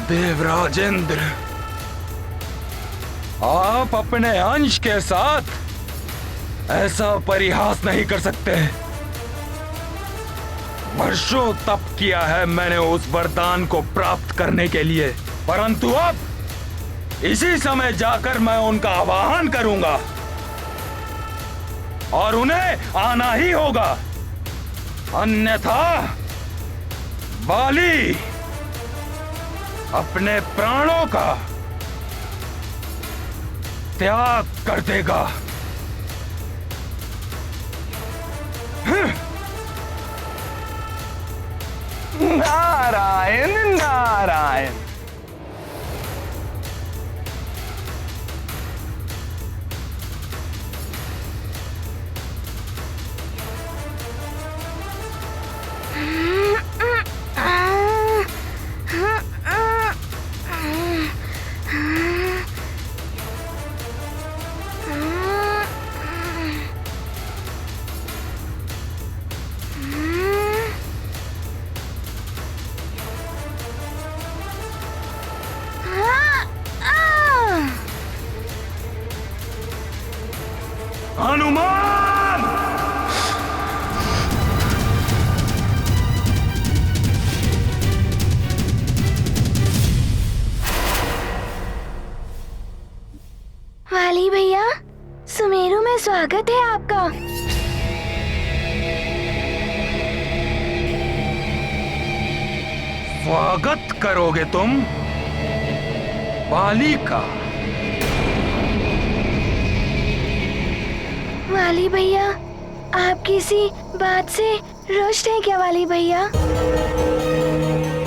देवराजेंद्र, आप अपने अंश के साथ ऐसा परिहास नहीं कर सकते। वर्षों तप किया है मैंने उस वरदान को प्राप्त करने के लिए, परंतु अब इसी समय जाकर मैं उनका आवाहन करूंगा और उन्हें आना ही होगा, अन्यथा बाली अपने प्राणों का त्याग कर देगा। नारायण नारायण। हनुमान! वाली भैया, सुमेरु में स्वागत है आपका। स्वागत करोगे तुम बाली का? वाली भैया, आप किसी बात से रुष्ट हैं क्या वाली भैया?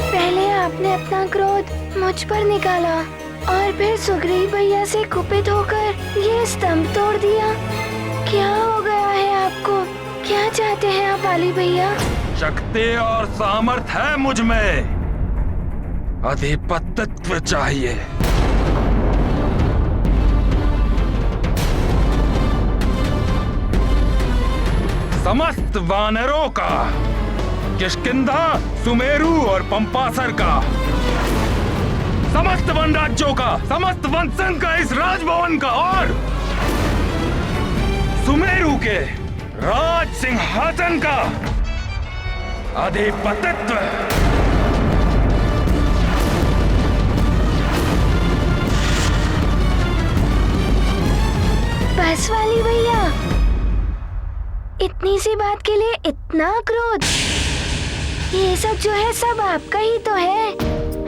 पहले आपने अपना क्रोध मुझ पर निकाला और फिर सुग्रीव भैया से कुपित होकर ये स्तंभ तोड़ दिया। क्या हो गया है आपको? क्या चाहते हैं आप वाली भैया? शक्ति और सामर्थ्य है मुझ में, अधिपतित्व चाहिए। समस्त वानरों का, किष्किंधा, सुमेरु और पंपासर का, समस्त वन राज्यों का, समस्त वन संघ का, इस राजभवन का और सुमेरु के राज सिंहासन का अधिपतित्व। बस वाली भैया, इतनी सी बात के लिए इतना क्रोध? ये सब जो है सब आपका ही तो है।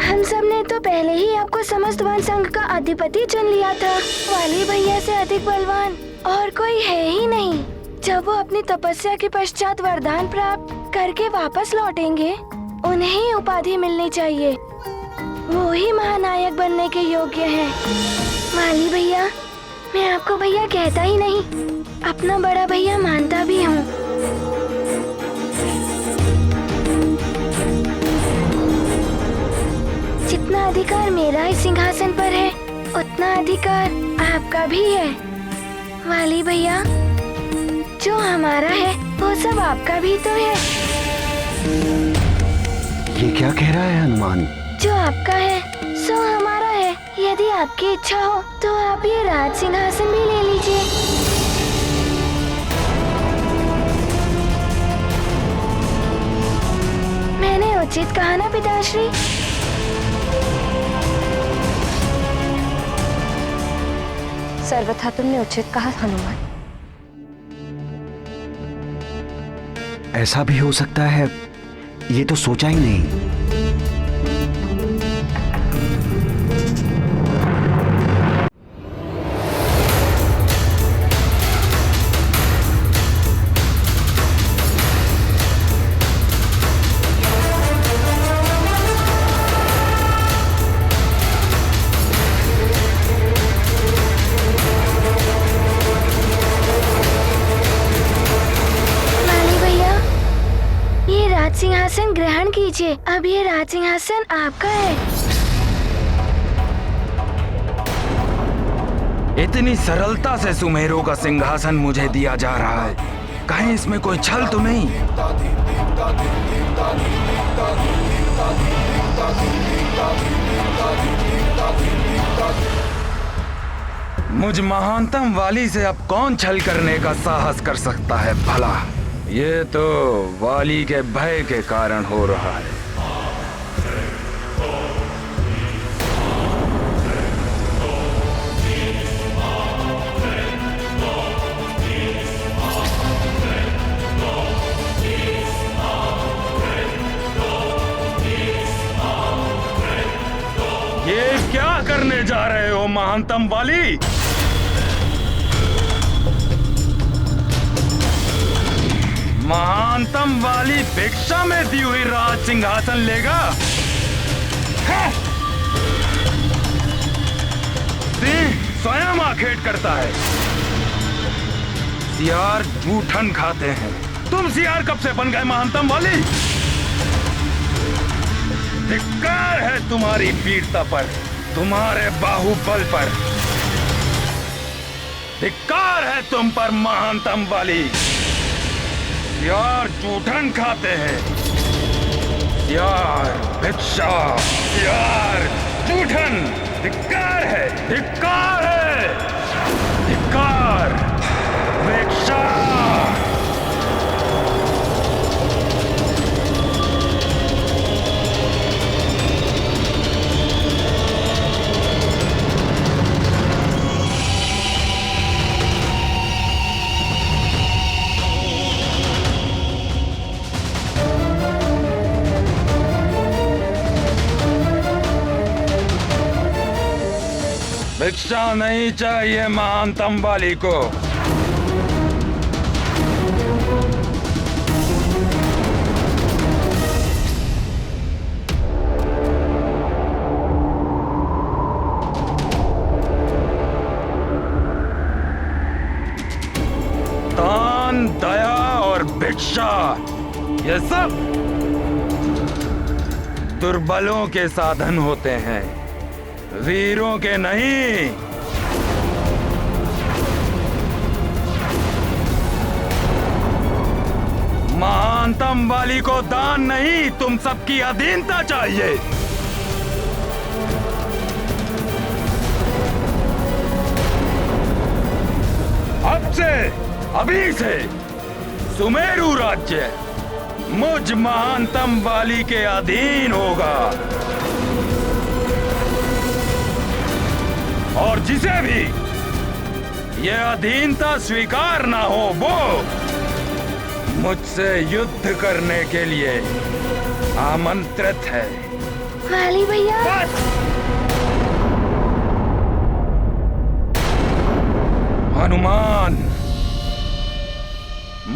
हम सब ने तो पहले ही आपको समस्त वन संघ का अधिपति चुन लिया था। वाली भैया से अधिक बलवान और कोई है ही नहीं। जब वो अपनी तपस्या के पश्चात वरदान प्राप्त करके वापस लौटेंगे, उन्हें ही उपाधि मिलनी चाहिए। वो ही महानायक बनने के योग्य हैं। वाली भैया, मैं आपको भैया कहता ही नहीं, अपना बड़ा भैया मानता भी हूँ। जितना अधिकार मेरा इस सिंहासन पर है, उतना अधिकार आपका भी है। वाली भैया, जो हमारा है वो सब आपका भी तो है। ये क्या कह रहा है हनुमान? जो आपका है सो हमारा है। यदि आपकी इच्छा हो तो आप ये राज सिंहासन भी ले लीजिए। मैंने उचित कहा ना पिताश्री? सर्वथा तुमने उचित कहा हनुमान। ऐसा भी हो सकता है, ये तो सोचा ही नहीं। सिंहासन ग्रहण कीजिए। अब ये राज सिंहासन आपका है। इतनी सरलता से सुमेरु का सिंहासन मुझे दिया जा रहा है, कहीं इसमें कोई छल तो नहीं? मुझ महानतम वाली से अब कौन छल करने का साहस कर सकता है भला? ये तो वाली के भय के कारण हो रहा है। ये क्या करने जा रहे हो महानतम वाली? महानतम वाली भिक्षा में दी हुई राज सिंहासन लेगा? सिंह स्वयं आखेट करता है, सियार जूठन खाते हैं। तुम सियार कब से बन गए महानतम वाली? धिक्कार है तुम्हारी वीरता पर, तुम्हारे बाहुबल पर। धिक्कार है तुम पर महानतम वाली। यार जूठन खाते हैं, यार भिक्षा, यार जूठन। धिक्कार है, धिक्कार है, धिक्कार, भिक्षा। भिक्षा नहीं चाहिए महानतम वाली को। दान, दया और भिक्षा, ये सब दुर्बलों के साधन होते हैं, वीरों के नहीं। महानतम वाली को दान नहीं, तुम सबकी अधीनता चाहिए। अब से, अभी से सुमेरु राज्य मुझ महानतम वाली के अधीन होगा, और जिसे भी यह अधीनता स्वीकार ना हो वो मुझसे युद्ध करने के लिए आमंत्रित है। वाली भैया। बस! हनुमान,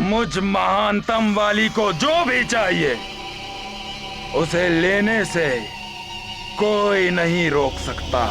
मुझ महानतम वाली को जो भी चाहिए उसे लेने से कोई नहीं रोक सकता।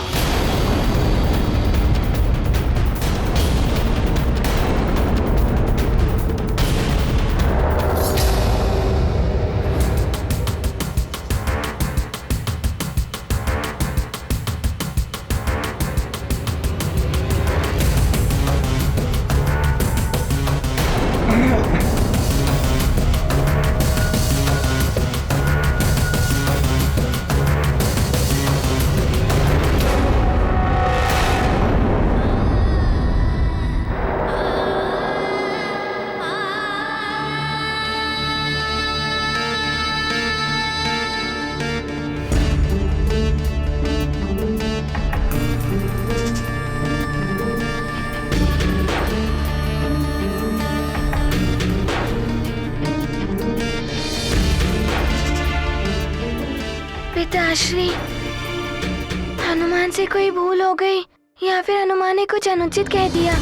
पिताश्री, हनुमान से कोई भूल हो गई या फिर हनुमान ने कुछ अनुचित कह दिया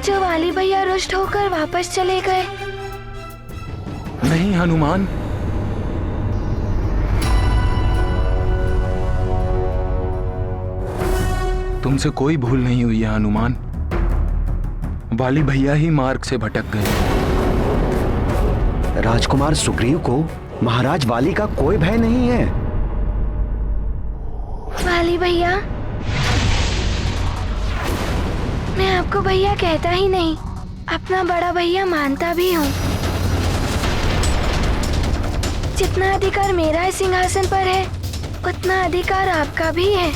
जो वाली भैया रुष्ट होकर वापस चले गए? नहीं हनुमान, तुमसे कोई भूल नहीं हुई है हनुमान। वाली भैया ही मार्ग से भटक गए। राजकुमार सुग्रीव को महाराज वाली का कोई भय नहीं है। वाली भैया, मैं आपको भैया कहता ही नहीं, अपना बड़ा भैया मानता भी हूँ। जितना अधिकार मेरा इस सिंहासन पर है उतना अधिकार आपका भी है।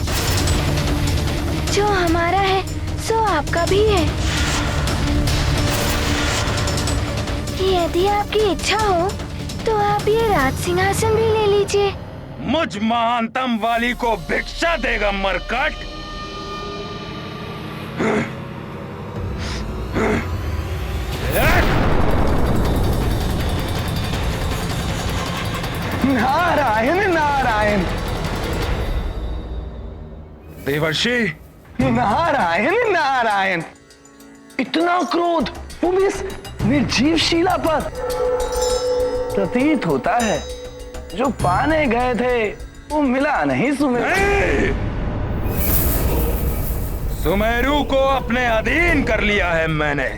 जो हमारा है सो आपका भी है। यदि आपकी इच्छा हो तो आप ये राज सिंहासन भी ले लीजिए। मुझ महानतम वाली को भिक्षा देगा मरकट। नारायण नारायण देवर्षि, नारायण नारायण। इतना क्रोध वो भी इस निर्जीव शीला पर। प्रतीत होता है जो पाने गए थे वो मिला नहीं सुमेरु। सुमेरु को अपने अधीन कर लिया है मैंने,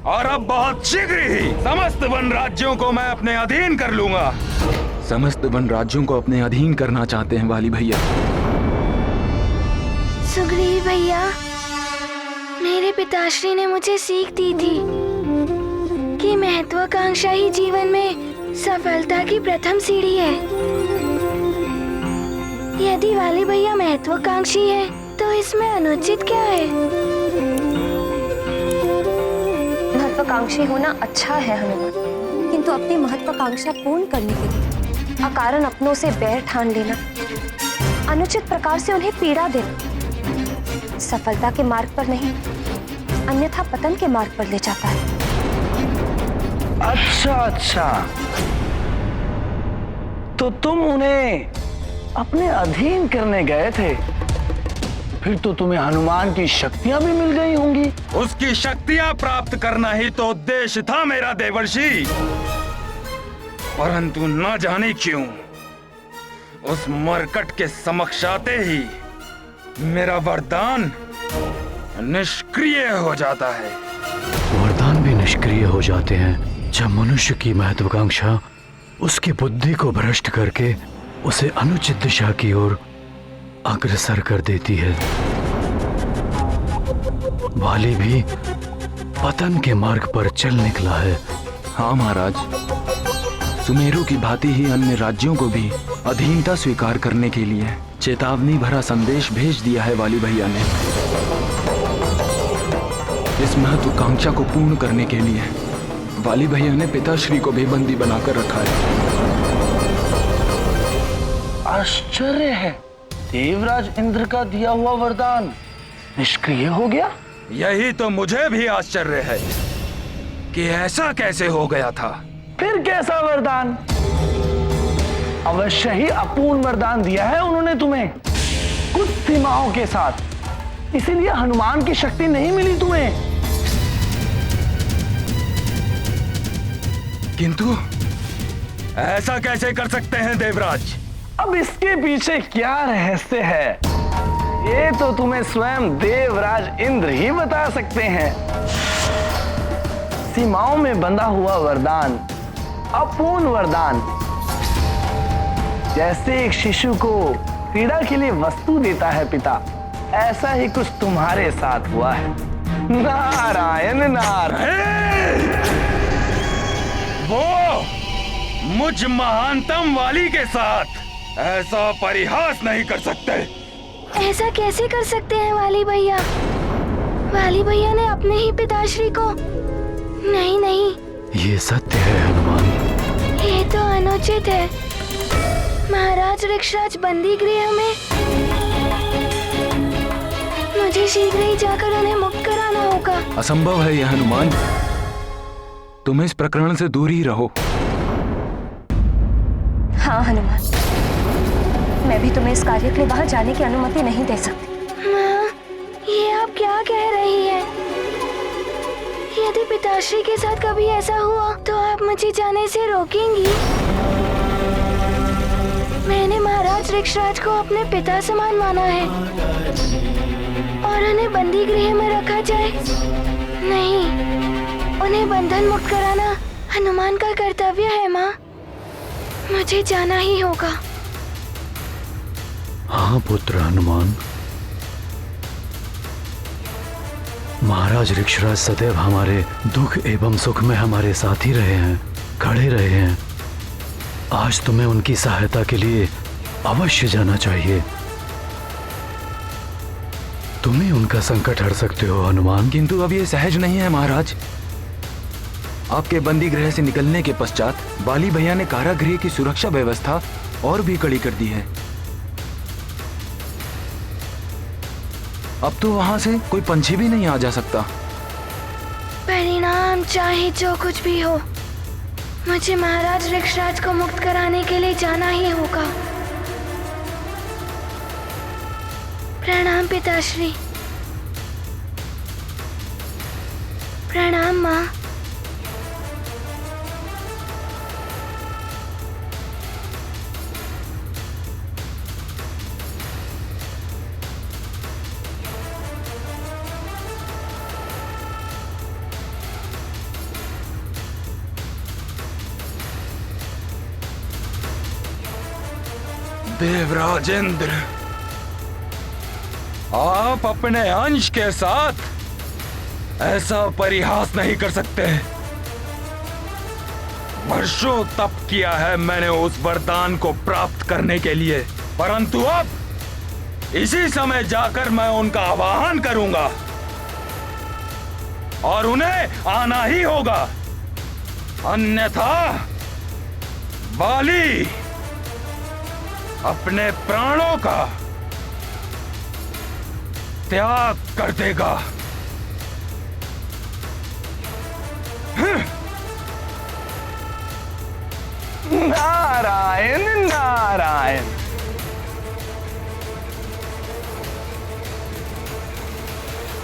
और अब बहुत शीघ्र ही समस्त वन राज्यों को मैं अपने अधीन कर लूंगा। समस्त वन राज्यों को अपने अधीन करना चाहते हैं वाली भैया। सुग्रीव भैया, मेरे पिताश्री ने मुझे सीख दी थी कि महत्वाकांक्षा ही जीवन में सफलता की प्रथम सीढ़ी है। यदि वाली भैया महत्वाकांक्षी है तो इसमें अनुचित क्या है? महत्वाकांक्षी होना अच्छा है हनुमान, किंतु अपनी महत्वाकांक्षा पूर्ण करने के लिए अकारण अपनों से बैर ठान लेना, अनुचित प्रकार से उन्हें पीड़ा देना सफलता के मार्ग पर नहीं, अन्यथा पतन के मार्ग पर ले जाता है। अच्छा अच्छा, तो तुम उन्हें अपने अधीन करने गए थे, फिर तो तुम्हें हनुमान की शक्तियां भी मिल गई होंगी। उसकी शक्तियां प्राप्त करना ही तो उद्देश्य था मेरा देवर्षि, परंतु न जाने क्यों उस मरकट के समक्ष आते ही मेरा वरदान निष्क्रिय हो जाता है। वरदान भी निष्क्रिय हो जाते हैं जब मनुष्य की महत्वाकांक्षा उसकी बुद्धि को भ्रष्ट करके उसे अनुचित दिशा की ओर अग्रसर कर देती है। वाली भी पतन के मार्ग पर चल निकला है। हाँ महाराज, सुमेरु की भांति ही अन्य राज्यों को भी अधीनता स्वीकार करने के लिए चेतावनी भरा संदेश भेज दिया है वाली भैया ने। इस महत्वाकांक्षा को पूर्ण करने के लिए वाली भैया ने पिताश्री को भी बंदी बनाकर रखा है। आश्चर्य है, देवराज इंद्र का दिया हुआ वरदान निष्क्रिय हो गया। यही तो मुझे भी आश्चर्य है कि ऐसा कैसे हो गया था। फिर कैसा वरदान? अवश्य ही अपूर्ण वरदान दिया है उन्होंने तुम्हें, कुछ सीमाओं के साथ, इसीलिए हनुमान की शक्ति नहीं मिली तुम्हें। किंतु ऐसा कैसे कर सकते हैं देवराज? अब इसके पीछे क्या रहस्य है, ये तो तुम्हें स्वयं देवराज इंद्र ही बता सकते हैं। सीमाओं में बंधा हुआ वरदान, अपूर्ण वरदान, जैसे एक शिशु को क्रीड़ा के लिए वस्तु देता है पिता, ऐसा ही कुछ तुम्हारे साथ हुआ है। नारायण नारायण। वो मुझ महानतम वाली के साथ ऐसा परिहास नहीं कर सकते। ऐसा कैसे कर सकते हैं वाली भैया? वाली भैया ने अपने ही पिताश्री को। नहीं नहीं, ये सत्य है हनुमान। ये तो अनुचित है। महाराज ऋक्षराज बंदी गृह में, मुझे शीघ्र ही जाकर उन्हें मुक्त कराना होगा। असंभव है यह हनुमान, तुम इस प्रकरण से दूर ही रहो। हाँ हनुमान, मैं भी तुम्हें इस कार्य के लिए बाहर जाने की अनुमति नहीं दे सकती। माँ, ये आप क्या कह रही हैं? यदि पिताश्री के साथ कभी ऐसा हुआ तो आप मुझे जाने से रोकेंगी? मैंने महाराज ऋक्षराज को अपने पिता समान माना है, और उन्हें बंदी गृह में रखा जाए? नहीं, उन्हें बंधन मुक्त कराना हनुमान का कर्तव्य है माँ। मुझे जाना ही होगा। हाँ पुत्र हनुमान, महाराज ऋक्षराज सदैव हमारे दुख एवं सुख में हमारे साथ ही रहे हैं, खड़े रहे हैं। आज तुम्हें उनकी सहायता के लिए अवश्य जाना चाहिए। तुम ही उनका संकट हर सकते हो हनुमान। किंतु अब ये सहज नहीं है महाराज। आपके बंदी गृह से निकलने के पश्चात बाली भैया ने कारागृह की सुरक्षा व्यवस्था और भी कड़ी कर दी है। अब तो वहां से कोई पंछी भी नहीं आ जा सकता। परिणाम चाहे जो कुछ भी हो, मुझे महाराज ऋक्षराज को मुक्त कराने के लिए जाना ही होगा। प्रणाम पिताश्री। प्रणाम माँ। देवराजेंद्र, आप अपने अंश के साथ ऐसा परिहास नहीं कर सकते। वर्षों तप किया है मैंने उस वरदान को प्राप्त करने के लिए, परंतु अब इसी समय जाकर मैं उनका आवाहन करूंगा और उन्हें आना ही होगा, अन्यथा बाली अपने प्राणों का त्याग कर देगा। नारायण नारायण।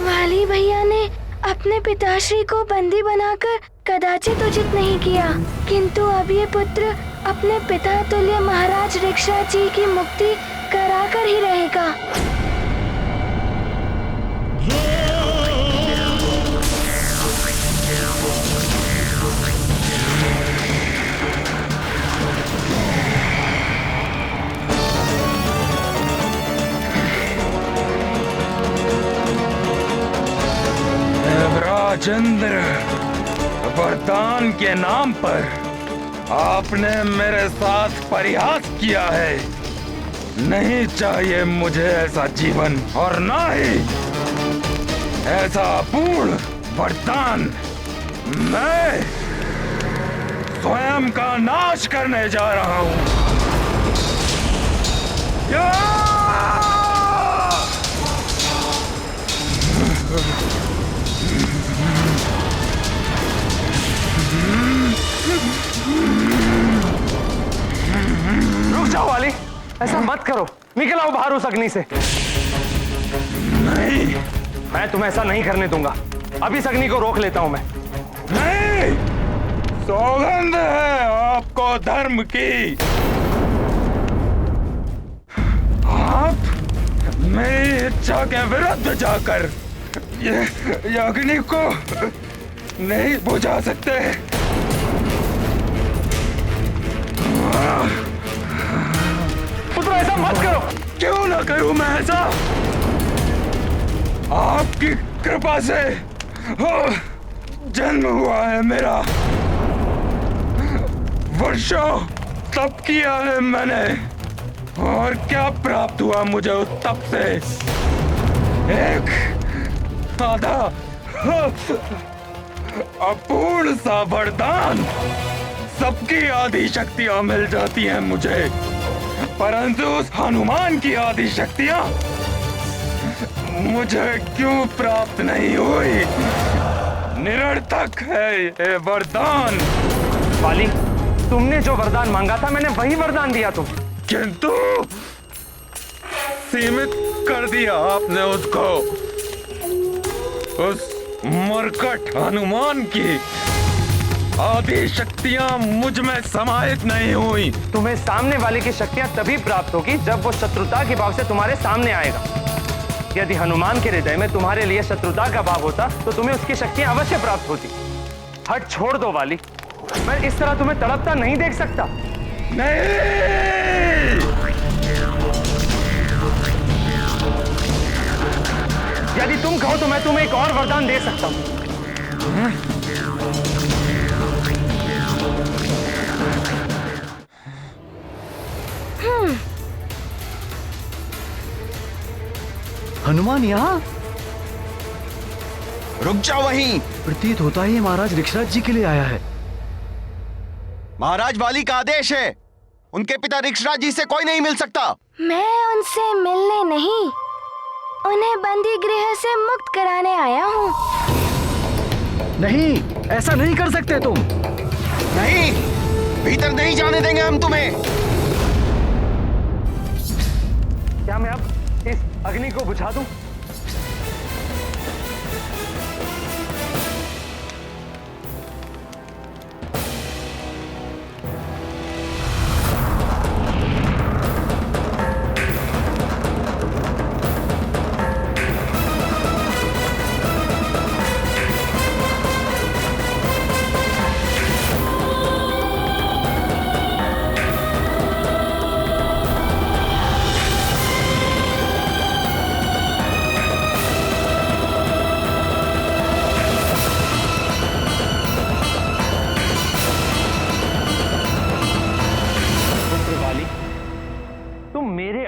वाली भैया ने अपने पिताश्री को बंदी बनाकर कदाचित उचित नहीं किया, किंतु अब ये पुत्र अपने पिता तुल्य महाराज ऋक्षराज जी की मुक्ति कराकर ही रहेगा। देवराजेंद्र, वरदान के नाम पर आपने मेरे साथ परिहास किया है। नहीं चाहिए मुझे ऐसा जीवन और ना ही ऐसा अपूर्ण वरदान। मैं स्वयं का नाश करने जा रहा हूं। रुक जाओ वाली, ऐसा मत करो। निकल आओ बाहर उस अग्नि से। नहीं, मैं तुम्हें ऐसा नहीं करने दूंगा। अभी इस अग्नि को रोक लेता हूं मैं। नहीं, सौगंध है आपको धर्म की। आप मेरी इच्छा के विरुद्ध जाकर ये अग्नि को नहीं बुझा सकते। पुत्र ऐसा मत करो। क्यों ना करूं मैं ऐसा? आपकी कृपा से जन्म हुआ है मेरा। वर्षों तप किया है मैंने, और क्या प्राप्त हुआ मुझे उस तप से? एक आधा अपूर्ण सा वरदान। सबकी आदि शक्तियां मिल जाती हैं मुझे, परंतु उस हनुमान की आदि शक्तियां मुझे क्यों प्राप्त नहीं हुई? निरर्थक है ये वरदान। वाली, तुमने जो वरदान मांगा था मैंने वही वरदान दिया तुम। किंतु सीमित कर दिया आपने उसको। उस मरकट हनुमान की आदि शक्तियां मुझ में समाहित नहीं हुई। तुम्हें सामने वाले की शक्तियां तभी प्राप्त होगी जब वो शत्रुता के भाव से तुम्हारे सामने आएगा। यदि हनुमान के हृदय में तुम्हारे लिए शत्रुता का भाव होता तो तुम्हें उसकी शक्तियां अवश्य प्राप्त होती। हट छोड़ दो वाली, मैं इस तरह तुम्हें तड़पता नहीं देख सकता। नहीं, यदि तुम कहो तो मैं तुम्हें एक और वरदान दे सकता हूं। हनुमान यहाँ? रुक जाओ वहीं। प्रतीत होता है ये महाराज ऋक्षराज जी के लिए आया है। महाराज वाली का आदेश है, उनके पिता ऋक्षराज जी से कोई नहीं मिल सकता। मैं उनसे मिलने नहीं, उन्हें बंदी गृह से मुक्त कराने आया हूँ। नहीं, ऐसा नहीं कर सकते तुम। नहीं, भीतर नहीं जाने देंगे हम तुम्हें। क्या मैं अब इस अग्नि को बुझा दूं?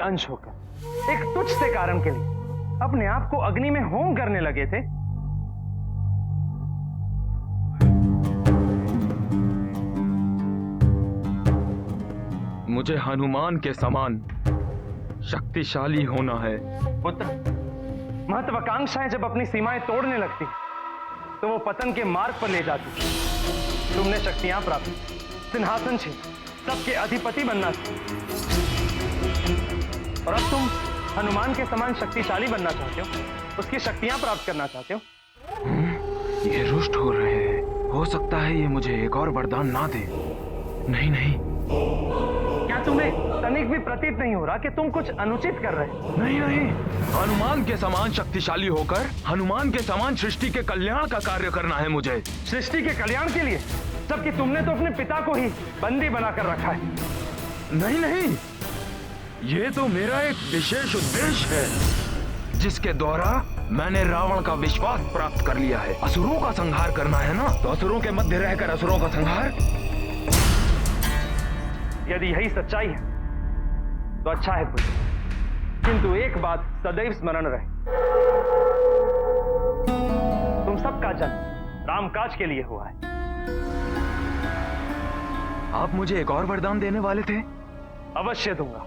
अंश होकर एक तुच्छ से कारण के लिए अपने आप को अग्नि में होम करने लगे थे। मुझे हनुमान के समान शक्तिशाली होना है। पुत्र, महत्वाकांक्षाएं जब अपनी सीमाएं तोड़ने लगती तो वो पतन के मार्ग पर ले जाती। तुमने शक्तियां प्राप्त, सिंहासन छीन, सबके अधिपति बनना था, और अब तुम हनुमान के समान शक्तिशाली बनना चाहते हो, उसकी शक्तियां प्राप्त करना चाहते हो। ये रुष्ट हो रहे हैं। हो सकता है ये मुझे एक और वरदान ना दे। नहीं नहीं, क्या तुम्हें तनिक भी प्रतीत नहीं हो रहा कि तुम कुछ अनुचित कर रहे हो? नहीं नहीं, हनुमान के समान शक्तिशाली होकर हनुमान के समान सृष्टि के कल्याण का कार्य करना है मुझे। सृष्टि के कल्याण के लिए, जबकि तुमने तो अपने पिता को ही बंदी बनाकर रखा है। नहीं नहीं, ये तो मेरा एक विशेष उद्देश्य है जिसके द्वारा मैंने रावण का विश्वास प्राप्त कर लिया है। असुरों का संहार करना है ना, तो असुरों के मध्य रहकर असुरों का संहार। यदि यही सच्चाई है तो अच्छा है पुत्र, किंतु एक बात सदैव स्मरण रहे, तुम सबका जन्म रामकाज के लिए हुआ है। आप मुझे एक और वरदान देने वाले थे। अवश्य दूंगा,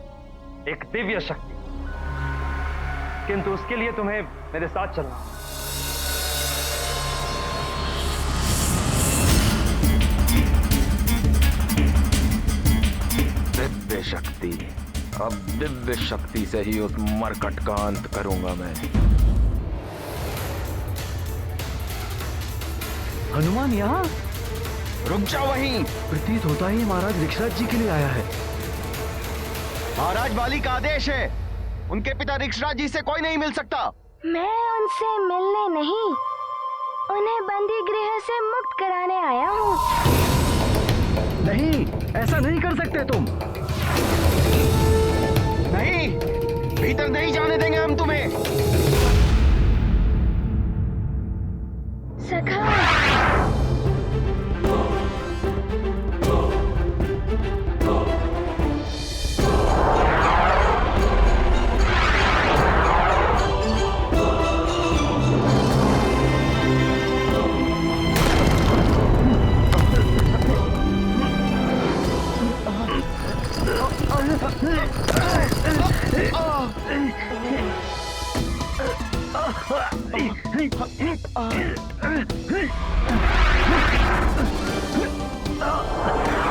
एक दिव्य शक्ति, किंतु उसके लिए तुम्हें मेरे साथ चलना होगा। दिव्य शक्ति, अब दिव्य शक्ति से ही उस मरकट का अंत करूंगा मैं। हनुमान यहाँ? रुक जाओ वहीं। प्रतीत होता है ये महाराज ऋक्षराज जी के लिए आया है। महाराज वाली का आदेश है, उनके पिता ऋक्षराज जी से कोई नहीं मिल सकता। मैं उनसे मिलने नहीं, उन्हें बंदी गृह से मुक्त कराने आया हूँ। नहीं, ऐसा नहीं कर सकते तुम। नहीं, भीतर नहीं जाने देंगे हम तुम्हें। सखा,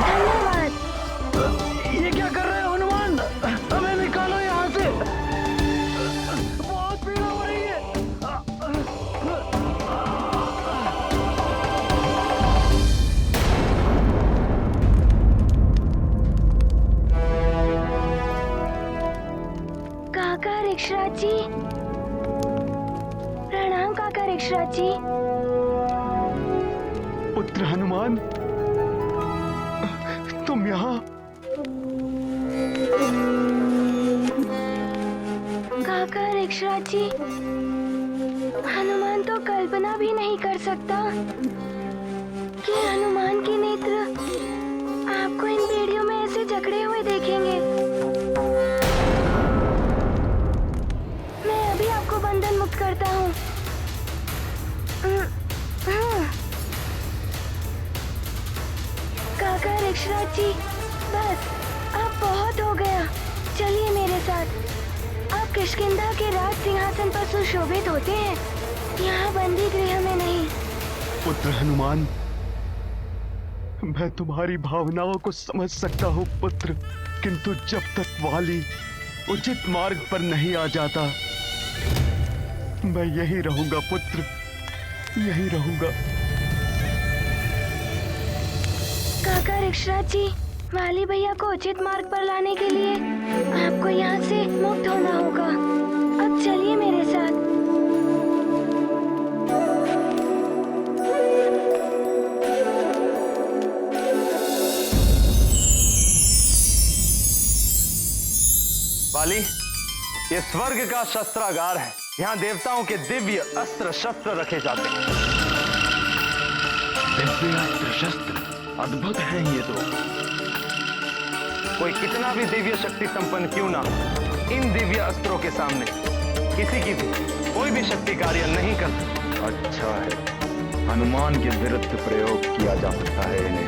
धन्यवाद। ये क्या कर रहे हो हनुमान? हमें निकालो यहाँ से, बहुत पीड़ा हो रही है। काका ऋक्षराज जी, प्रणाम काका ऋक्षराज जी। पुत्र हनुमान, तुम यहाँ? काका ऋक्षराज जी, हनुमान तो कल्पना भी नहीं कर सकता कि हनुमान के नेत्र आपको इन बेड़ियों में ऐसे जकड़े हुए देखेंगे। मैं अभी आपको बंदी जी, बस अब बहुत हो गया। चलिए मेरे साथ। आप किष्किंधा के राज सिंहासन पर सुशोभित होते हैं, यहाँ बंदी गृह में नहीं। पुत्र हनुमान, मैं तुम्हारी भावनाओं को समझ सकता हूँ पुत्र, किंतु जब तक वाली उचित मार्ग पर नहीं आ जाता, मैं यही रहूंगा पुत्र, यही रहूंगा। काका ऋक्षराज जी, वाली भैया को उचित मार्ग पर लाने के लिए आपको यहाँ से मुक्त होना होगा। अब चलिए मेरे साथ। वाली, ये स्वर्ग का शस्त्रागार है। यहाँ देवताओं के दिव्य अस्त्र शस्त्र रखे जाते हैं। दिव्य अस्त्र शस्त्र अद्भुत हैं ये तो। कोई कितना भी दिव्य शक्ति संपन्न क्यों ना हो, इन दिव्य अस्त्रों के सामने किसी की भी कोई भी शक्ति कार्य नहीं कर सकती। अच्छा है, हनुमान के विरुद्ध प्रयोग किया जा सकता है इन्हें।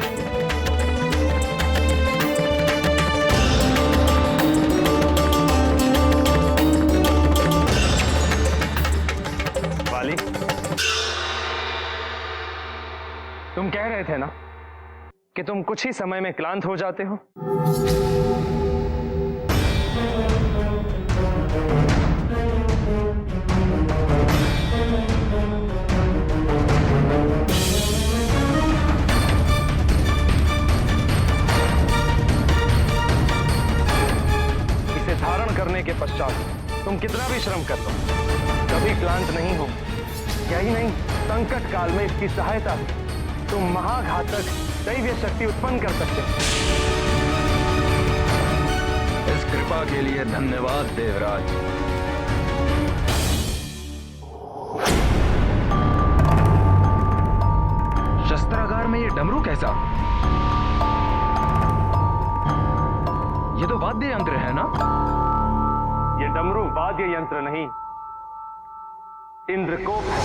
वाली, तुम कह रहे थे ना कि तुम कुछ ही समय में क्लांत हो जाते हो। इसे धारण करने के पश्चात तुम कितना भी श्रम कर लो, कभी क्लांत नहीं हो। यही नहीं, संकट काल में इसकी सहायता से तुम महाघातक दैवीय शक्ति उत्पन्न कर सकते हो। इस कृपा के लिए धन्यवाद देवराज। शस्त्रागार में ये डमरू कैसा? ये तो वाद्य यंत्र है ना? ये डमरू वाद्य यंत्र नहीं, इंद्रकोप है।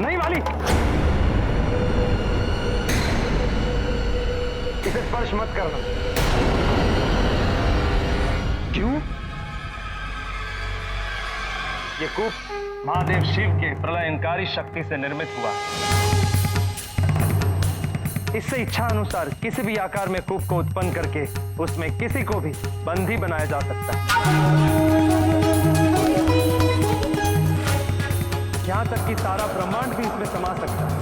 नहीं वाली, इसे स्पर्श मत करना। क्यों? ये कूप महादेव शिव के प्रलयंकारी शक्ति से निर्मित हुआ। इससे इच्छा अनुसार किसी भी आकार में कूप को उत्पन्न करके उसमें किसी को भी बंदी बनाया जा सकता है। यहां तक कि सारा ब्रह्मांड भी इसमें समा सकता है।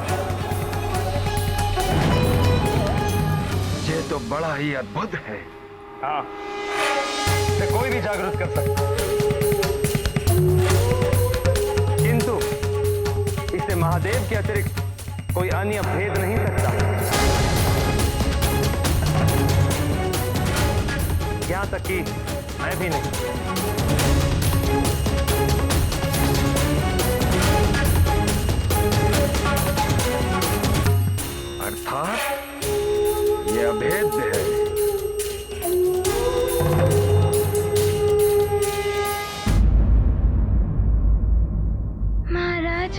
ये तो बड़ा ही अद्भुत है। हाँ, इसे कोई भी जागृत कर सकता है, किंतु इसे महादेव के अतिरिक्त कोई अन्य भेद नहीं सकता। यहां तक कि मैं भी नहीं। अर्थात ये अभेद्य है। महाराज,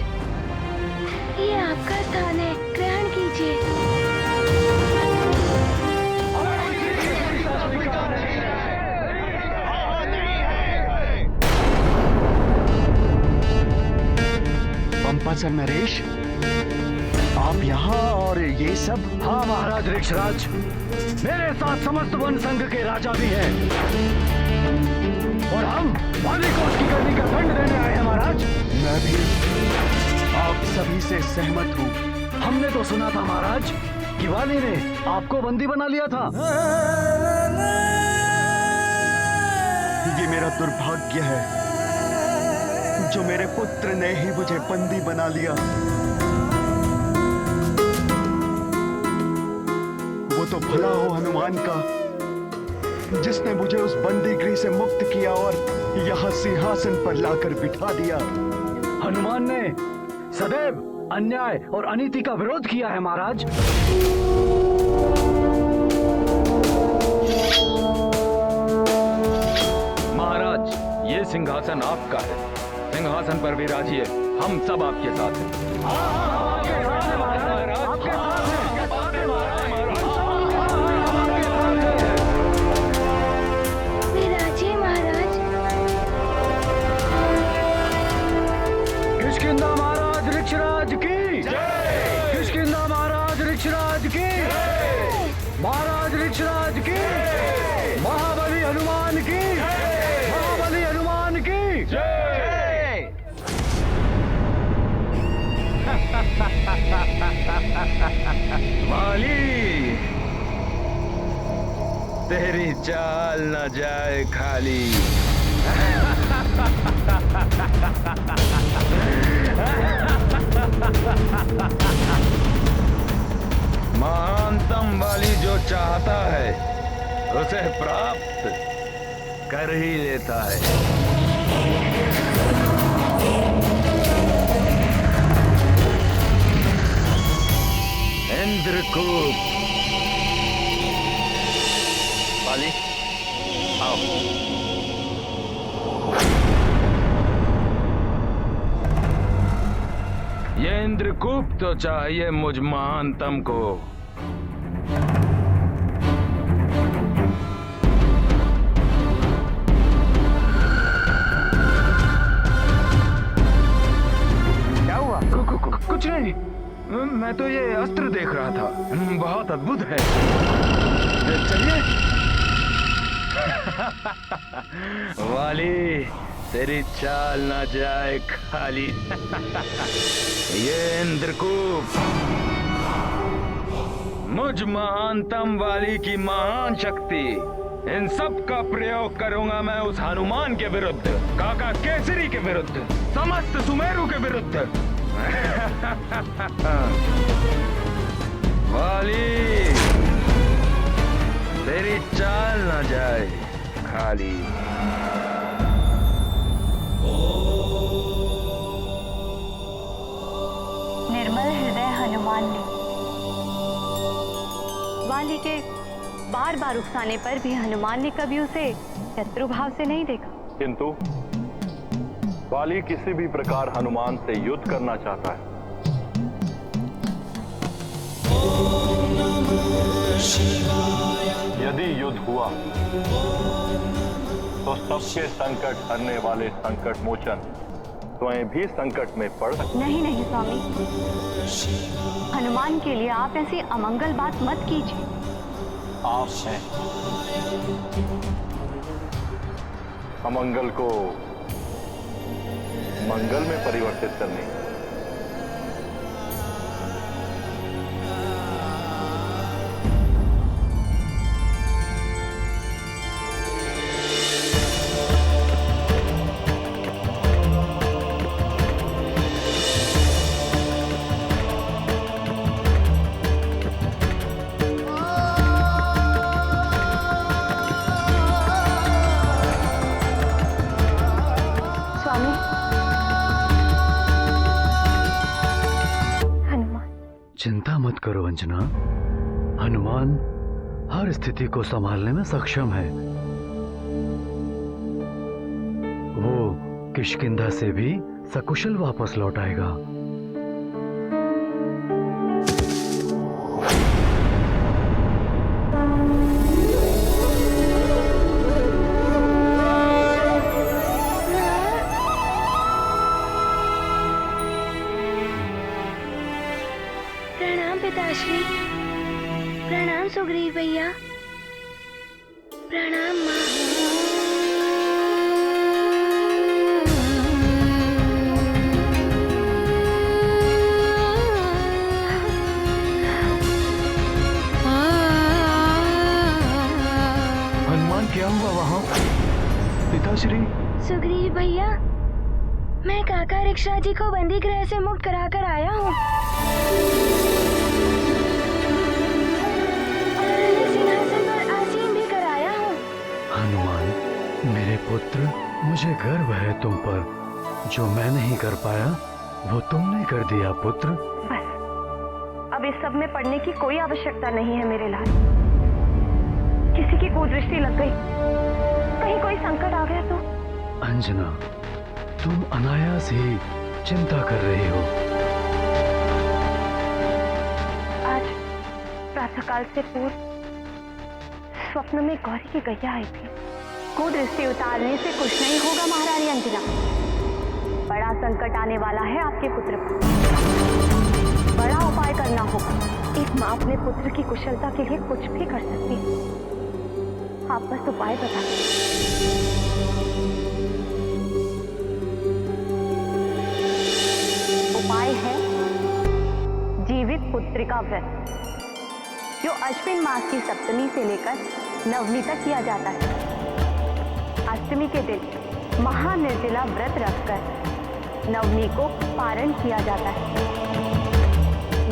ये आपका स्थान है, ग्रहण कीजिए। पंपाचल नरेश, आप यहाँ और ये सब? हाँ महाराज ऋक्षराज, मेरे साथ समस्त वन संघ के राजा भी हैं और हम वाली को उसकी करनी का दंड देने आए हैं महाराज। मैं भी आप सभी से सहमत हूँ। हमने तो सुना था महाराज कि वाली ने आपको बंदी बना लिया था। ये मेरा दुर्भाग्य है जो मेरे पुत्र ने ही मुझे बंदी बना लिया। वो तो भला हो हनुमान का, जिसने मुझे उस बंदी गृह से मुक्त किया और यहाँ सिंहासन पर लाकर बिठा दिया। हनुमान ने सदैव अन्याय और अनीति का विरोध किया है महाराज। महाराज, ये सिंहासन आपका है, सिंहासन पर विराजिए हम सब आपके साथ हैं। विराजिए महाराज। किष्किंधा महाराज ऋक्षराज की किष्किंधा महाराज ऋक्षराज की महाराज ऋक्षराज की महाबली हनुमान की महाबली हनुमान की वाली, तेरी चाल न जाए खाली। महानतम वाली जो चाहता है उसे प्राप्त कर ही लेता है। इंद्रकूप, वाली आओ। ये इंद्रकूप तो चाहिए मुझ महानतम को। क्या हुआ? कुछ नहीं, मैं तो ये अस्त्र देख रहा था, बहुत अद्भुत है। चलिए। वाली, तेरी चाल ना जाए खाली। ये इंद्रकूप मुझ महानतम वाली की महान शक्ति, इन सब का प्रयोग करूंगा मैं उस हनुमान के विरुद्ध, काका केसरी के विरुद्ध, समस्त सुमेरु के विरुद्ध। वाली, तेरी चाल ना जाए खाली। निर्मल हृदय हनुमान ने वाली के बार बार उकसाने पर भी हनुमान ने कभी उसे शत्रु भाव से नहीं देखा। किंतु वाली किसी भी प्रकार हनुमान से युद्ध करना चाहता है। यदि युद्ध हुआ तो सबके संकट हरने वाले संकट मोचन स्वयं भी संकट में पड़ सकते। नहीं नहीं स्वामी, हनुमान के लिए आप ऐसी अमंगल बात मत कीजिए। आप हैं अमंगल को मंगल में परिवर्तित करने। चिंता मत करो अंजना, हनुमान हर स्थिति को संभालने में सक्षम है। वो किष्किंधा से भी सकुशल वापस लौट आएगा। प्रणाम पिताश्री, प्रणाम सुग्रीव भैया, प्रणाम माँ। हनुमान, क्या हुआ वहाँ? पिताश्री। सुग्रीव भैया, मैं काका ऋक्षराज जी को बंदी गृह से मुक्त कराकर आया हूँ और उन्हें सिंहासन पर आसीन भी कराया हूँ। हनुमान, मेरे पुत्र, मुझे गर्व है तुम पर। जो मैं नहीं कर पाया वो तुमने कर दिया पुत्र। बस, अब इस सब में पढ़ने की कोई आवश्यकता नहीं है मेरे लाल। किसी की कुदृष्टि लग गई, कहीं कोई संकट आ गया तो। अंजना, तुम अनायास ही चिंता कर रही हो? आज प्रातःकाल से पूर्व स्वप्न में गौरी की गैया आई थी। कुदृष्टि उतारने से कुछ नहीं होगा महारानी अंजना। बड़ा संकट आने वाला है आपके पुत्र पर। बड़ा उपाय करना होगा। एक माँ अपने पुत्र की कुशलता के लिए कुछ भी कर सकती है। आप बस उपाय बता दीजिए। उपाय है जीवित पुत्रिका व्रत, जो अश्विन मास की सप्तमी से लेकर नवमी तक किया जाता है। अष्टमी के दिन महानिर्जला व्रत रखकर नवमी को पारण किया जाता है।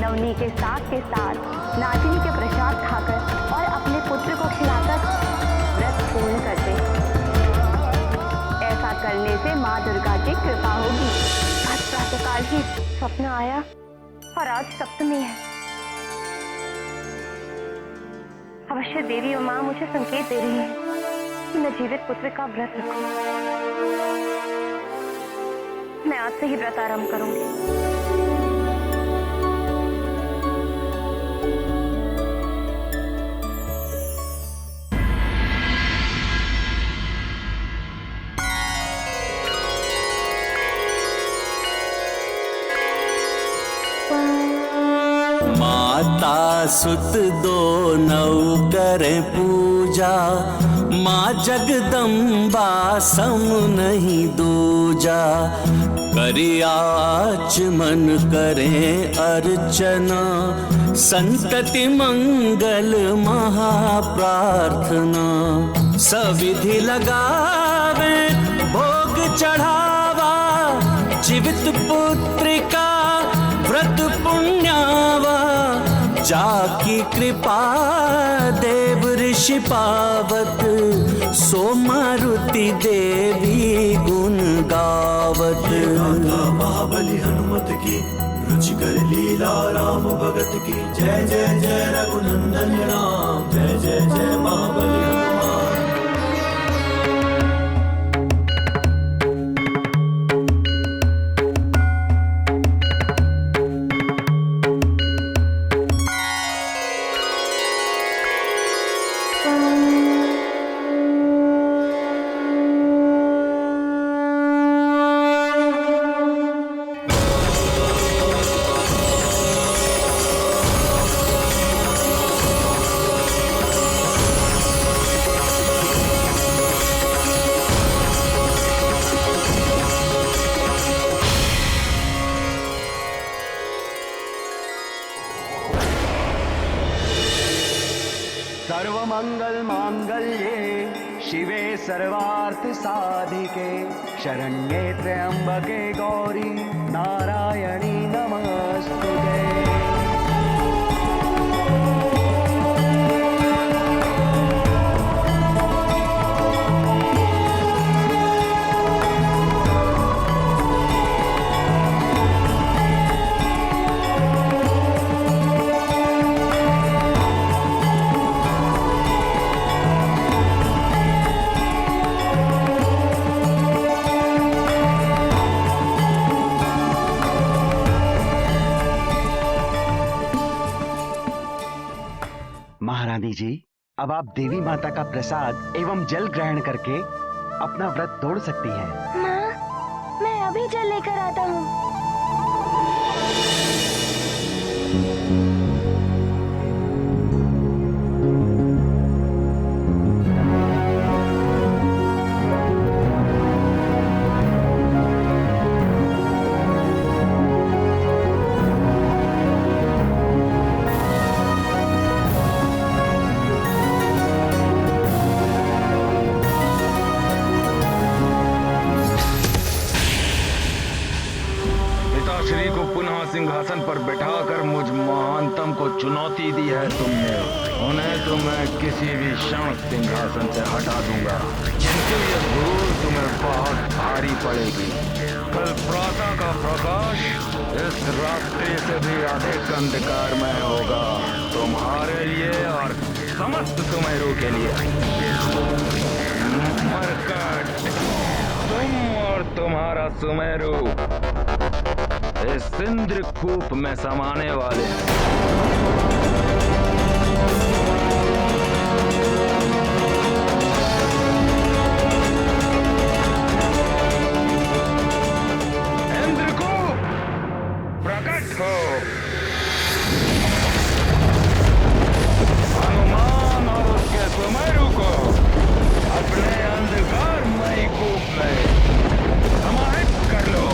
नवमी के साथ नाचनी के प्रसाद खाकर और अपने पुत्र को खिलाकर व्रत पूर्ण करते हैं। ऐसा करने से माँ दुर्गा की कृपा होगी। आज प्रातःकाल ही स्वप्न आया और आज सप्तमी है। अवश्य देवी और माँ मुझे संकेत दे रही है कि मैं जीवित पुत्र का व्रत रखूं। मैं आज से ही व्रत आरंभ करूंगी। माता सुत दो नौ करे पूजा, माँ जगदम्बा सम नहीं दूजा। करियाच मन करे अर्चना, संतति मंगल महाप्रार्थना। सविधि लगावे भोग चढ़ावा, जीवित पुत्रिका व्रत पुण्यावा। जाकी कृपा देव ऋषि पावत, सो मारुति देवी गुण गावत। महाबली हनुमत की रुचिकर लीला राम भगत की। जय जय जय रघुनंदन राम, जय जय जय महाबली हनुमान। सर्वमंगल मांगल्ये शिवे सर्वार्थ साधिके, शरण्ये त्र्यंबके गौरी नारायणी नमस्तुते। महारानी जी, अब आप देवी माता का प्रसाद एवं जल ग्रहण करके अपना व्रत तोड़ सकती हैं। माँ, मैं अभी जल लेकर आता हूँ। पिताश्री को पुनः सिंहासन पर बिठाकर मुझ महानतम को चुनौती दी है तुमने। उन्हें तो मैं किसी भी क्षण सिंहासन से हटा दूंगा, किंतु ये भूल तुम्हें बहुत भारी पड़ेगी। कल प्रातः का प्रकाश इस रात्रि से भी अधिक अंधकारमय होगा, तुम्हारे लिए और समस्त सुमेरु के लिए। मरकट, तुम और तुम्हारा सुमेरु इस इंद्र कूप में समाने वाले इंद्रकूप प्रकट हो। हनुमान और उसके सुमेरु को अपने अंधकारमयी कूप में समाहित कर लो।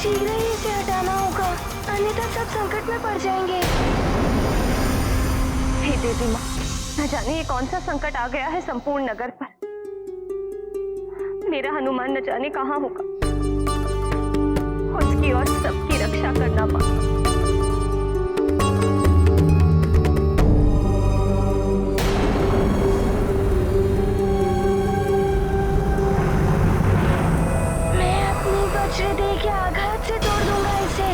शीघ्र ही इसे हटाना होगा, अन्यथा सब संकट में पड़ जाएंगे। हे देवी माँ, न जाने ये कौन सा संकट आ गया है संपूर्ण नगर पर। मेरा हनुमान न जाने कहाँ होगा। उसकी और सबकी रक्षा करना माँ। मैं अपनी वज्रदेह के आघात से तोड़ दूंगा इसे।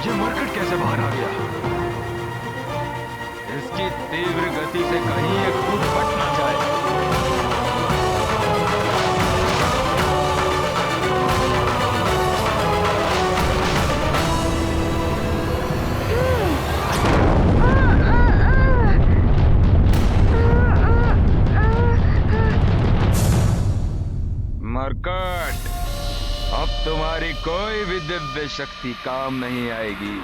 ये मरकट कैसे बाहर आ गया? इसकी तीव्र गति से कहीं ये कूद फट ना जाए। मरकट, अब तुम्हारी कोई भी दिव्य शक्ति काम नहीं आएगी।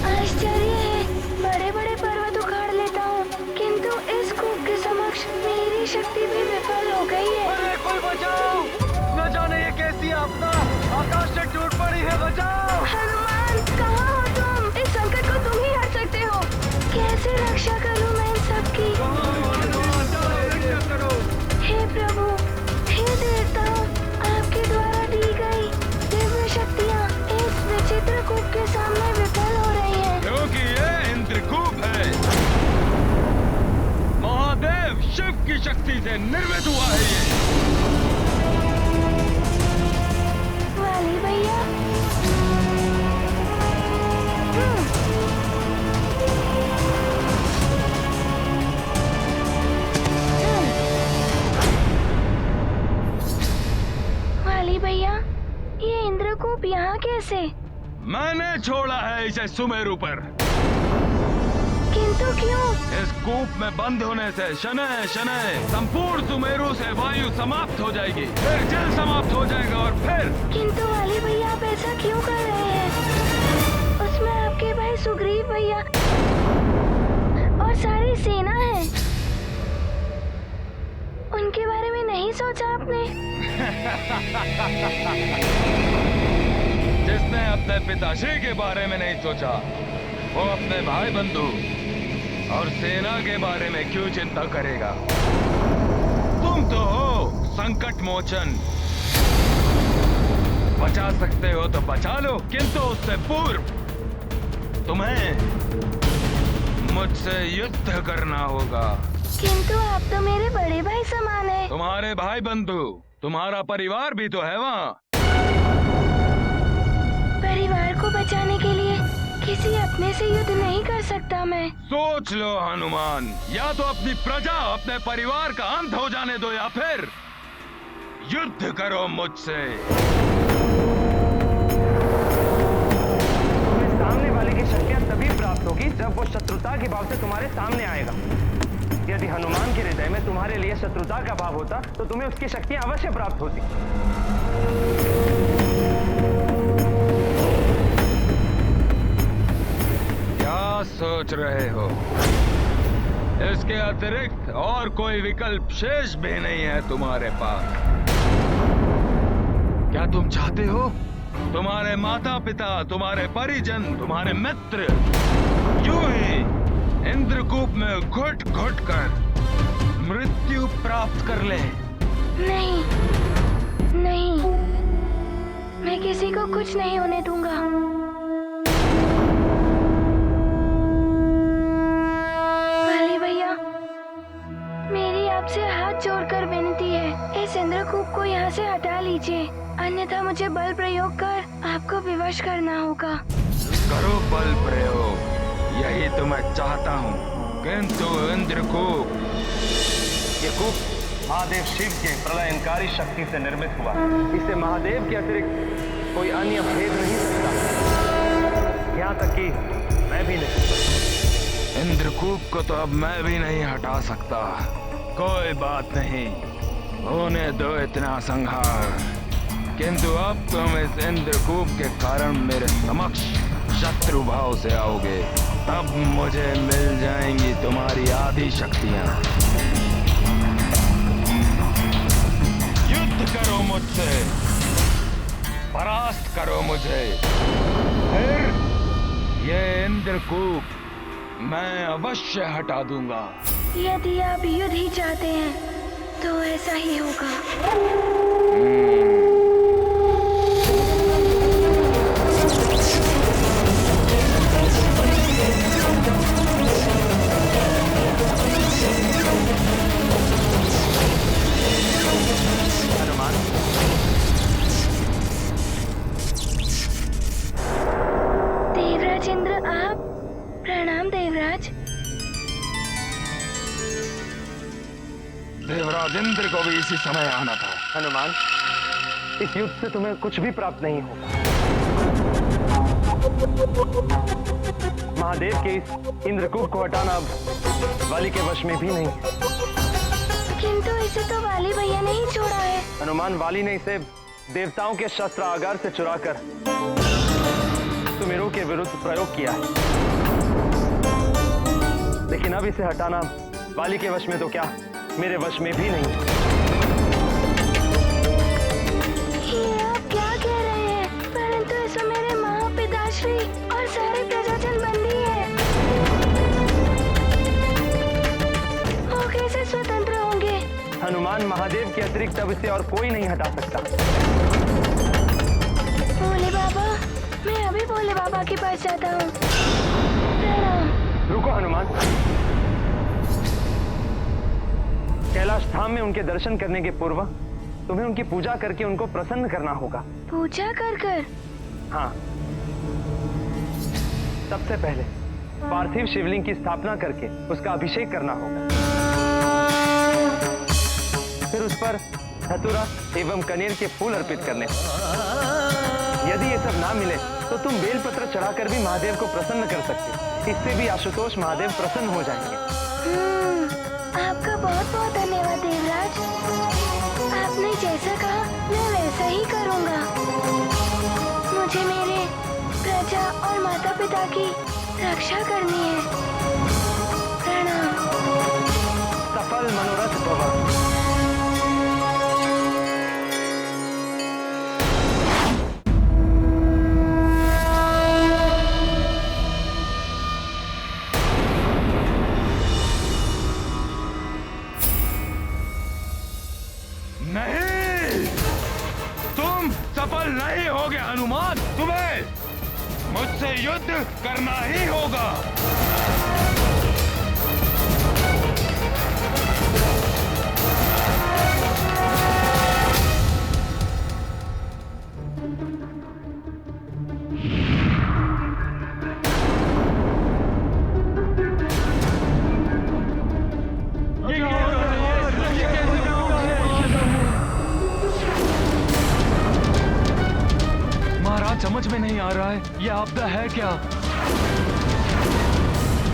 आश्चर्य है, बड़े बड़े पर्वत उखाड़ लेता हूँ, किंतु इस कूप के समक्ष मेरी शक्ति भी विफल हो गई है। अरे कोई बचाओ! न जाने ये कैसी आपदा आकाश से टूट पड़ी है, बचाओ! हनुमान, कहाँ हो तुम? इस संकट को तुम ही हट सकते हो। कैसे रक्षा करूँ मैं इन सबकी? हे प्रभु, हे देवताओं, आपके द्वारा दी गई दिव्य शक्तियाँ इस विचित्र कूप के सामने विफल हो रही हैं। क्योंकि ये इंद्रकूप है। महादेव शिव की शक्ति से निर्मित हुआ है ये। वाली भैया, वाली भैया, ये इंद्रकूप यहाँ कैसे? मैंने छोड़ा है इसे सुमेरु पर। किंतु क्यों? इस कूप में बंद होने से शनय शनय संपूर्ण सुमेरु से वायु समाप्त हो जाएगी, फिर जल समाप्त हो जाएगा और फिर। किंतु वाली भैया, आप ऐसा क्यों कर रहे हैं? उसमें आपके भाई सुग्रीव भैया और सारी सेना है। उनके बारे में नहीं सोचा आपने? जिसने अपने पिताश्री के बारे में नहीं सोचा, वो अपने भाई बंधु और सेना के बारे में क्यों चिंता करेगा? तुम तो हो संकट मोचन। बचा सकते हो तो बचा लो, किंतु उससे पूर्व तुम्हें मुझसे युद्ध करना होगा। किंतु आप तो मेरे बड़े भाई समान हैं। तुम्हारे भाई बंधु, तुम्हारा परिवार भी तो है वहाँ। परिवार को बचाने के लिए किसी अपने से युद्ध नहीं कर सकता मैं। सोच लो हनुमान, या तो अपनी प्रजा, अपने परिवार का अंत हो जाने दो, या फिर युद्ध करो मुझसे। तुम्हें सामने वाले की शक्तियाँ तभी प्राप्त होगी जब वो शत्रुता के भाव से तुम्हारे सामने आएगा। यदि हनुमान के हृदय में तुम्हारे लिए शत्रुता का भाव होता तो तुम्हें उसकी शक्तियाँ अवश्य प्राप्त होती। क्या सोच रहे हो? इसके अतिरिक्त और कोई विकल्प शेष भी नहीं है तुम्हारे पास। क्या तुम चाहते हो तुम्हारे माता पिता, तुम्हारे परिजन, तुम्हारे मित्र यूं ही इंद्रकूप में घुट घुट कर मृत्यु प्राप्त कर ले? नहीं, नहीं, मैं किसी को कुछ नहीं होने दूंगा। वाली भैया, मेरी आपसे हाथ जोड़कर विनती है, इस इंद्रकूप को यहाँ से हटा लीजिए, अन्यथा मुझे बल प्रयोग कर आपको विवश करना होगा। करो बल प्रयोग, यही तो मैं चाहता हूँ, किंतु इंद्रकूप, ये कूप महादेव शिव के प्रलयंकारी शक्ति से निर्मित हुआ। इसे महादेव के अतिरिक्त कोई अन्य भेद नहीं सकता, यहाँ तक कि मैं भी नहीं। इंद्रकूप को तो अब मैं भी नहीं हटा सकता। कोई बात नहीं, होने दो इतना संहार। किंतु अब तुम इस इंद्रकूप के कारण मेरे समक्ष शत्रु भाव से आओगे, तब मुझे मिल जाएंगी तुम्हारी आधी शक्तियां। युद्ध करो मुझसे, परास्त करो मुझे, फिर ये इंद्रकूप मैं अवश्य हटा दूंगा। यदि आप युद्ध ही चाहते हैं तो ऐसा ही होगा। देवराज इंद्र, आप? प्रणाम देवराज। देवराज इंद्र को भी इसी समय आना था। हनुमान, इस युद्ध से तुम्हें कुछ भी प्राप्त नहीं होगा। महादेव के इस इंद्रकूप को हटाना अब वाली के वश में भी नहीं। किंतु इसे तो वाली भैया ने ही छोड़ा है। हनुमान, वाली ने इसे देवताओं के शस्त्रागार से चुराकर सुमेरु के विरुद्ध प्रयोग किया है। लेकिन अब इसे हटाना वाली के वश में तो क्या, मेरे वश में भी नहीं। ये आप क्या कह रहे हैं? परंतु इसमें मेरे महापिताश्री और सारे प्रजाजन बंदी हैं। वो कैसे स्वतंत्र होंगे? हनुमान, महादेव के अतिरिक्त अब इसे और कोई नहीं हटा सकता। भोले बाबा, मैं अभी भोले बाबा के पास जाता हूँ। रुको हनुमान, कैलाश धाम में उनके दर्शन करने के पूर्व तुम्हें उनकी पूजा करके उनको प्रसन्न करना होगा। पूजा कर कर? हाँ, सबसे पहले पार्थिव शिवलिंग की स्थापना करके उसका अभिषेक करना होगा। फिर उस पर धतूरा एवं कनेर के फूल अर्पित करने। यदि ये सब ना मिले तो तुम बेलपत्र चढ़ाकर भी महादेव को प्रसन्न कर सकते। इससे भी आशुतोष महादेव प्रसन्न हो जाएंगे। आपका बहुत बहुत धन्यवाद देवराज। आपने जैसा कहा मैं वैसा ही करूँगा। मुझे मेरे प्रजा और माता पिता की रक्षा करनी है। प्रणाम। सफल मनोरथ भव। नहीं, तुम सफल नहीं होगे हनुमान। तुम्हें मुझसे युद्ध करना ही होगा। समझ में नहीं आ रहा है, यह आपदा है क्या?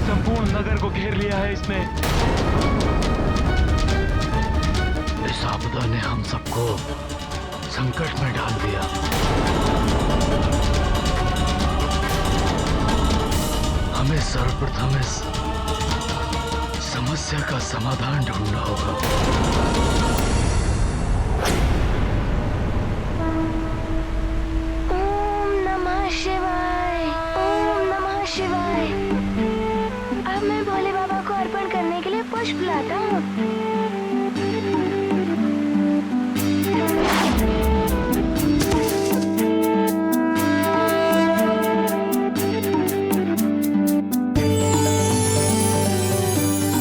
संपूर्ण नगर को घेर लिया है इसने। इस आपदा ने हम सबको संकट में डाल दिया। हमें सर्वप्रथम इस समस्या का समाधान ढूंढना होगा। शिवाय, ओम नमः शिवाय। अब मैं भोले बाबा को अर्पण करने के लिए पुष्प लाता हूँ।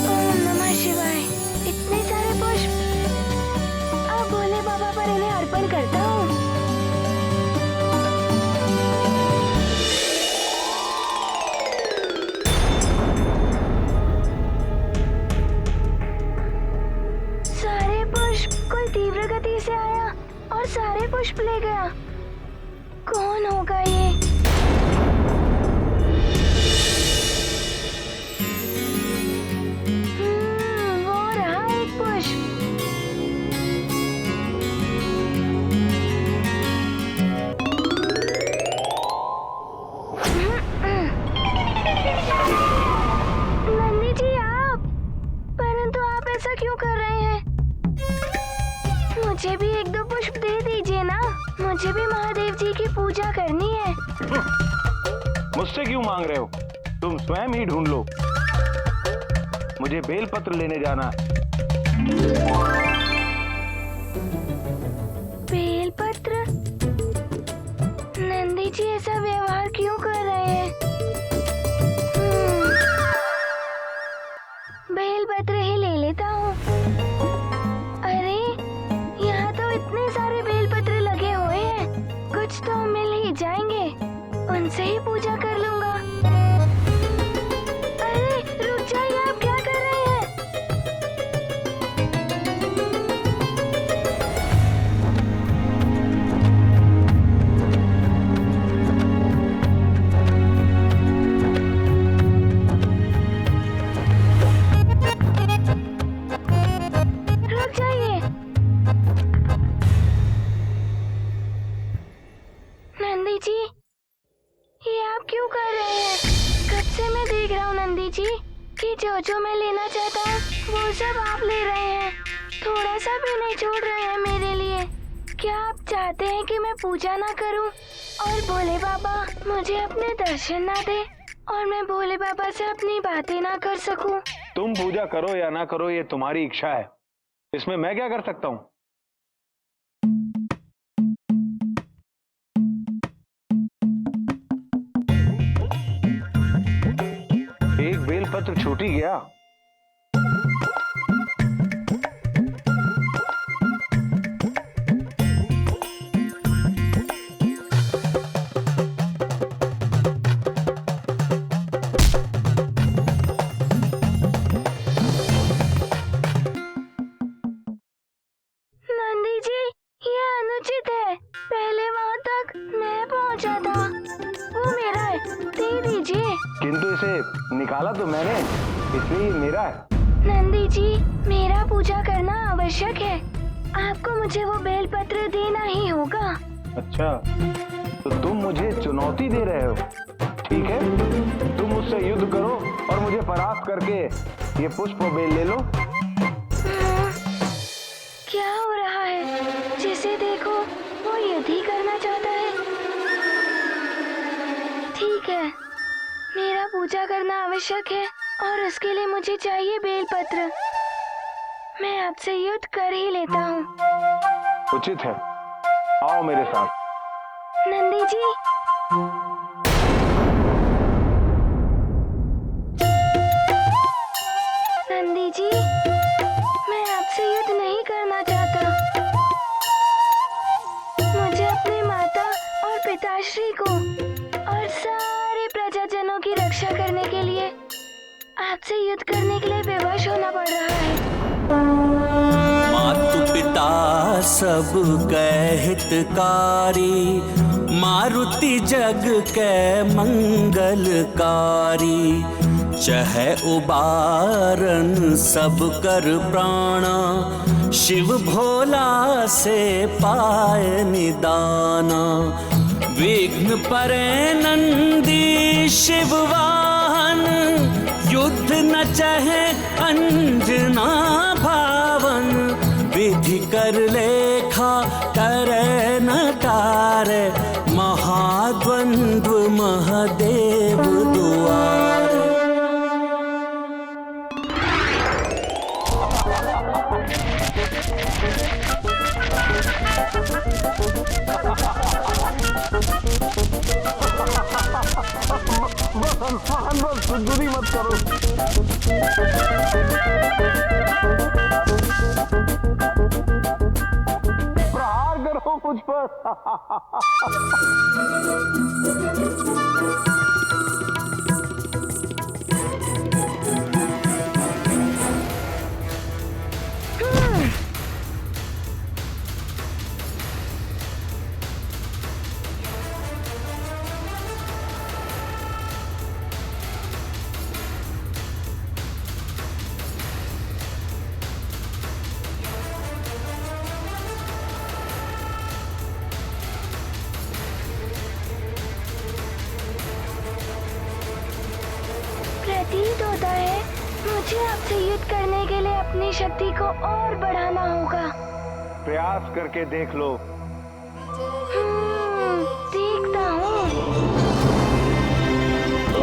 ओम नमः शिवाय। इतने सारे पुष्प। अब भोले बाबा पर इन्हें अर्पण करता हूँ। मुझसे क्यों मांग रहे हो? तुम स्वयं ही ढूंढ लो। मुझे बेलपत्र लेने जाना है। बेलपत्र? नंदी जी ऐसा व्यवहार क्यों कर रहे हैं? बेलपत्र ही ले लेता हूँ। अरे यहाँ तो इतने सारे बेलपत्र लगे हुए हैं, कुछ तो मिल ही जाएंगे, उनसे ही पूजा कर लूंगा। अरे रुक जाइए, आप क्या कर रहे हैं? रुक जाइए। नंदी जी, ये आप क्यों कर रहे हैं? कब से मैं देख रहा हूँ नंदी जी कि जो मैं लेना चाहता हूँ वो सब आप ले रहे हैं, थोड़ा सा भी नहीं छोड़ रहे हैं मेरे लिए। क्या आप चाहते हैं कि मैं पूजा ना करूँ और भोले बाबा मुझे अपने दर्शन ना दे और मैं भोले बाबा से अपनी बातें ना कर सकूं? तुम पूजा करो या ना करो ये तुम्हारी इच्छा है, इसमें मैं क्या कर सकता हूँ? एक बेलपत्र छूट ही गया। नंदी जी, ये अनुचित है। पहले वहाँ तक मैं पहुँचा था, वो मेरा है, दे दीजिए। किंतु इसे निकाला तो मैंने, इसलिए ये मेरा है। नंदी जी, मेरा पूजा करना आवश्यक है, आपको मुझे वो बेलपत्र देना ही होगा। अच्छा, तो तुम मुझे चुनौती दे रहे हो? ठीक है, तुम मुझसे युद्ध करो और मुझे परास्त करके ये पुष्प और बेल ले लो। क्या हो रहा है? जिसे देखो वो युद्ध ही करना चाहता है। ठीक है, मेरा पूजा करना आवश्यक है और उसके लिए मुझे चाहिए बेलपत्र। मैं आपसे युद्ध कर ही लेता हूँ। उचित है, आओ मेरे साथ। नंदी जी, नंदी जी, मैं आपसे युद्ध नहीं करना चाहता। मुझे अपनी माता और पिताश्री को और सारे प्रजाजनों की रक्षा करने के लिए आपसे युद्ध करने के लिए विवश होना पड़ रहा है। मातु पिता सब कै हितकारी, मारुति जग कै मंगलकारी। चह उबारन सब कर प्राणा, शिव भोला से पाए निदाना। विघ्न परे नंदी शिव वाहन, युद्ध न चहे अंजना भावन। विधि कर लेखा करे न तारे, महाद्वंद्व महादेव दुआरे। बुद्धि मत करो। प्रहार करो मुझ पर। प्रतीत होता है मुझे आपसे युद्ध करने के लिए अपनी शक्ति को और बढ़ाना होगा। प्रयास करके देख लो। देखता हूँ।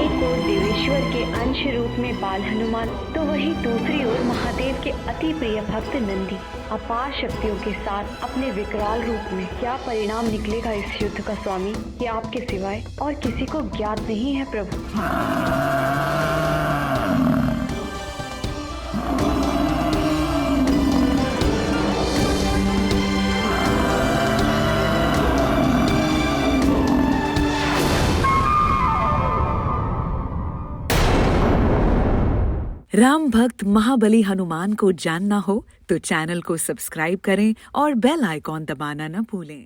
एक ओर देवेश्वर के अंश रूप में बाल हनुमान तो वहीं दूसरी ओर महादेव के अति प्रिय भक्त नंदी अपार शक्तियों के साथ अपने विकराल रूप में। क्या परिणाम निकलेगा इस युद्ध का स्वामी, ये आपके सिवाय और किसी को ज्ञात नहीं है प्रभु। राम भक्त महाबली हनुमान को जानना हो तो चैनल को सब्सक्राइब करें और बेल आइकॉन दबाना न भूलें।